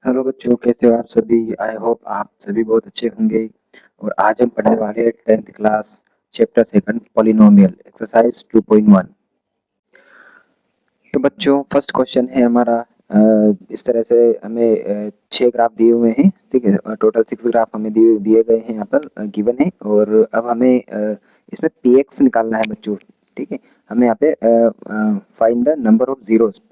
Hello बच्चों, कैसे हो आप सभी। आई होप आप सभी बहुत अच्छे होंगे। और आज हम पढ़ने वाले हैं 10th class chapter second polynomial exercise 2.1। तो बच्चों फर्स्ट क्वेश्चन है हमारा। इस तरह से हमें 6 ग्राफ दिए हुए हैं, ठीक है। टोटल 6 ग्राफ हमें दिए दिए गए हैं, यहाँ पर गिवन है। और अब हमें इसमें पी एक्स निकालना है बच्चों, ठीक है। हमें यहाँ पे find the number of zeros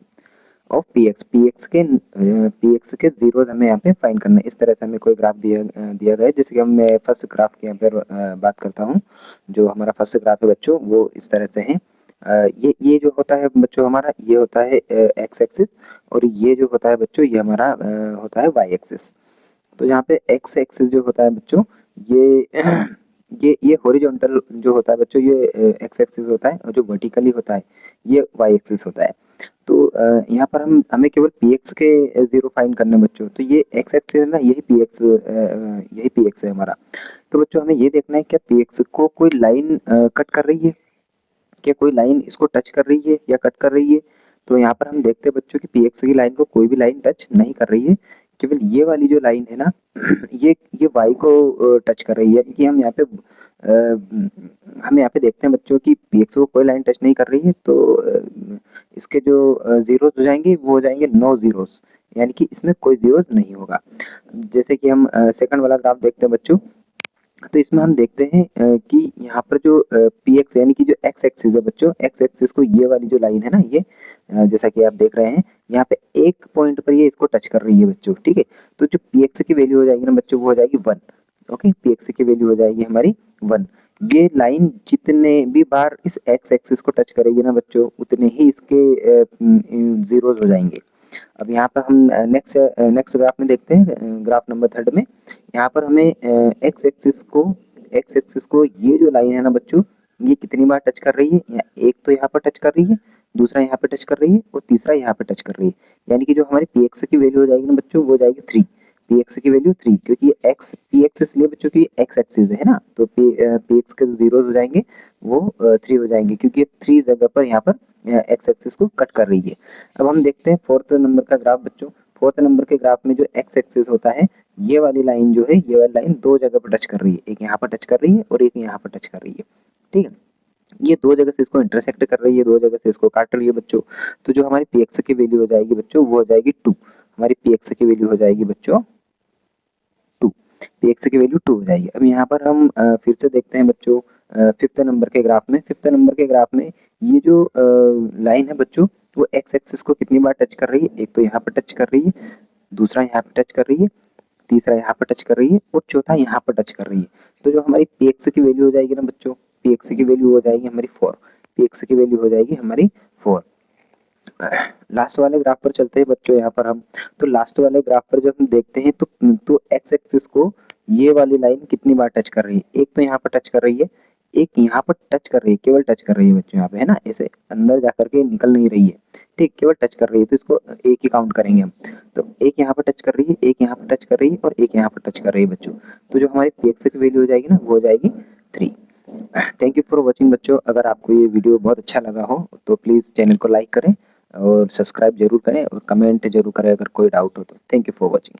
of P x के जीरोज हमें यहाँ पे फाइंड करना है। इस तरह से हमें कोई ग्राफ दिया गया है। जैसे कि हम मैं फर्स्ट ग्राफ की यहाँ पर बात करता हूँ। जो हमारा फर्स्ट ग्राफ है बच्चों, वो इस तरह से है। ये जो होता है बच्चों हमारा, ये होता है एक्स एक्सिस। और ये जो होता है बच्चों, ये हमारा होता है वाई एक्सिस। तो यहाँ पे एक्स एक्सिस जो होता है बच्चों, ये ये हॉरिजॉन्टल जो होता है बच्चों, ये एक्स एक्सिस होता है। और जो वर्टिकली होता है, ये वाई एक्सिस होता है। तो यहाँ पर हम हमें केवल पी एक्स के जीरो फाइंड करने हैं बच्चों। तो ये एक्स एक्सिस है ना, यही पी एक्स है हमारा। तो बच्चों हमें ये देखना है, क्या पी एक्स को कोई लाइन कट कर रही है, क्या कोई लाइन इसको टच कर रही है या कट कर रही है। तो यहाँ पर हम देखते हैं बच्चों की पी एक्स की लाइन को कोई भी लाइन टच नहीं कर रही है। केवल ये वाली जो लाइन है ना, ये वाई को टच कर रही है। कि हम यहाँ पे हम यहाँ पे देखते हैं बच्चों की पी एक्स को कोई लाइन टच नहीं कर रही है। तो इसके जो जीरोस हो जाएंगे, वो हो जाएंगे नो जीरोस, यानी कि इसमें कोई जीरोस नहीं होगा। जैसे कि हम सेकंड वाला ग्राफ देखते हैं बच्चों। तो इसमें हम देखते हैं कि यहाँ पर जो पी एक्स यानी कि जो एक्स एक्सिस है बच्चों, एक्स एक्सिस को ये वाली जो लाइन है ना, ये जैसा कि आप देख रहे हैं, यहाँ पे एक पॉइंट पर ये इसको टच कर रही है बच्चों, ठीक है। तो जो पी एक्स की वैल्यू हो जाएगी ना बच्चों, वो हो जाएगी 1। ओके, पी एक्स की वैल्यू हो जाएगी हमारी 1। ये लाइन जितने भी बार इस एक्स एक्सिस को टच करेगी ना बच्चों, उतने ही इसके जीरोस हो जाएंगे। अब यहाँ पर हम नेक्स्ट ग्राफ में देखते हैं, ग्राफ नंबर थर्ड में। यहाँ पर हमें एक्स एक्सिस को ये जो लाइन है ना बच्चों, ये कितनी बार टच कर रही है। एक तो यहाँ पर टच कर रही है, दूसरा यहाँ पे टच कर रही है, और तीसरा यहाँ पे टच कर रही है। यानी कि जो हमारी पी एक्स की वैल्यू हो जाएगी ना बच्चों, वो हो जाएगी 3। पी एक्स की वैल्यू 3, क्योंकि एक्स पी एक्स इसलिए बच्चों की एक्स एक्सिस है ना। तो पी एक्स के जो जीरोस हो जाएंगे, वो 3 हो जाएंगे, क्योंकि 3 जगह पर यहाँ पर एक्स एक्सिस को कट कर रही है। अब हम देखते हैं फोर्थ नंबर का ग्राफ बच्चों। फोर्थ नंबर के ग्राफ में जो एक्स एक्सिस होता है, ये वाली लाइन जो है, ये वाली लाइन दो जगह पर टच कर रही है। एक यहाँ पर टच कर रही है और एक यहाँ पर टच कर रही है, ठीक है। ये दो जगह से इसको इंटरसेक्ट कर रही है, दो जगह से इसको काट रही है बच्चों। तो जो हमारी पी एक्स की वैल्यू हो जाएगी बच्चों, वो हो जाएगी 2। हमारी पी एक्स की वैल्यू हो जाएगी बच्चों 2। पी एक्स की वैल्यू 2 हो जाएगी। अब यहाँ पर हम फिर से देखते हैं बच्चों, फिफ्थ नंबर के ग्राफ में। फिफ्थ नंबर के ग्राफ में ये जो लाइन है बच्चों, वो एक्स एक्सिस को कितनी बार टच कर रही है। एक तो यहाँ पर टच कर रही है, दूसरा यहाँ पे टच कर रही है, तीसरा यहाँ पे टच कर रही है, और चौथा यहाँ पर टच कर रही है। तो जो हमारी पी एक्स की वैल्यू हो जाएगी ना बच्चों, पी एक्स की वैल्यू हो जाएगी हमारी 4। पी एक्स की वैल्यू हो जाएगी हमारी 4। लास्ट वाले ग्राफ पर चलते हैं बच्चों यहाँ पर हम। तो लास्ट वाले ग्राफ पर जब हम देखते हैं, तो एक्स एक्सिस को ये वाली लाइन कितनी बार टच कर रही है। एक तो यहाँ पर टच कर रही है, एक यहाँ पर टच कर रही है, केवल टच कर रही है बच्चों, यहाँ पे है ना, ऐसे अंदर जाकर के निकल नहीं रही है, ठीक, केवल टच कर रही है। तो इसको एक ही काउंट करेंगे हम। तो एक यहाँ पर टच कर रही है, एक यहाँ पर टच कर रही है, और एक यहाँ पर टच कर रही है बच्चों। तो जो हमारी पी एक्स की वैल्यू हो जाएगी ना, वो हो जाएगी 3। थैंक यू फॉर वॉचिंग बच्चों। अगर आपको ये वीडियो बहुत अच्छा लगा हो, तो प्लीज़ चैनल को लाइक करें और सब्सक्राइब जरूर करें, और कमेंट जरूर करें अगर कोई डाउट हो तो। Thank you for watching.